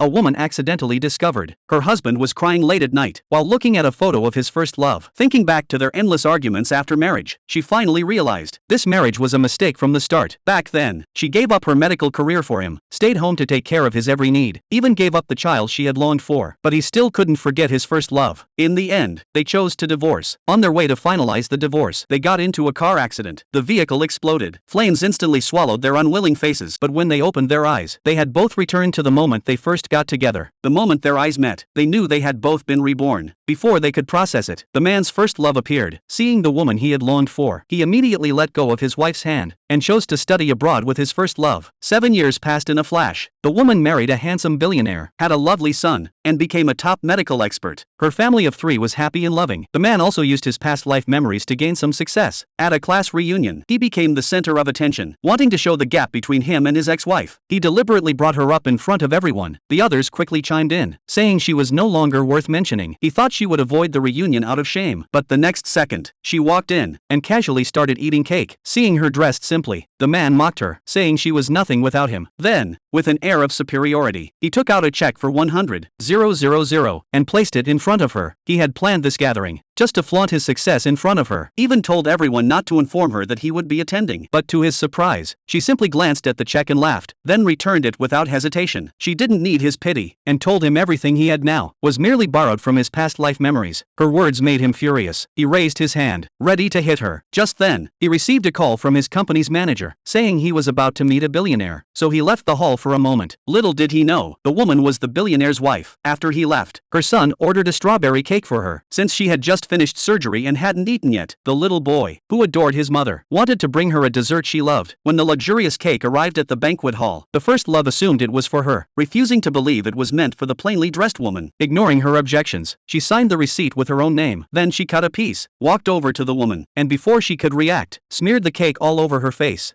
a woman accidentally discovered her husband was crying late at night while looking at a photo of his first love. Thinking back to their endless arguments after marriage, she finally realized this marriage was a mistake from the start. Back then, she gave up her medical career for him, stayed home to take care of his every need, even gave up the child she had longed for. But he still couldn't forget his first love. In the end, they chose to divorce. On their way to finalize the divorce, they got into a car accident. The vehicle exploded. Flames instantly swallowed their unwilling faces, but when they opened their eyes, they had both returned to the moment they first got together. The moment their eyes met, they knew they had both been reborn. Before they could process it, the man's first love appeared. Seeing the woman he had longed for, he immediately let go of his wife's hand and chose to study abroad with his first love. 7 years passed in a flash. The woman married a handsome billionaire, had a lovely son, and became a top medical expert. Her family of 3 was happy and loving. The man also used his past life memories to gain some success. At a class reunion, he became the center of attention. Wanting to show the gap between him and his ex-wife, he deliberately brought her up in front of everyone. The others quickly chimed in, saying she was no longer worth mentioning. He thought she would avoid the reunion out of shame, but the next second, she walked in and casually started eating cake. Seeing her dressed simply, the man mocked her, saying she was nothing without him. Then, with an air of superiority, he took out a check for 100,000 and placed it in front of her. He had planned this gathering just to flaunt his success in front of her, even told everyone not to inform her that he would be attending. But to his surprise, she simply glanced at the check and laughed, then returned it without hesitation. She didn't need his pity, and told him everything he had now was merely borrowed from his past life memories. Her words made him furious. He raised his hand, ready to hit her. Just then, he received a call from his company's manager, saying he was about to meet a billionaire, so he left the hall for a moment. Little did he know, the woman was the billionaire's wife. After he left, her son ordered a strawberry cake for her, since she had just finished surgery and hadn't eaten yet. The little boy, who adored his mother, wanted to bring her a dessert she loved. When the luxurious cake arrived at the banquet hall, the first love assumed it was for her, refusing to believe it was meant for the plainly dressed woman. Ignoring her objections, she signed the receipt with her own name. Then she cut a piece, walked over to the woman, and before she could react, smeared the cake all over her face.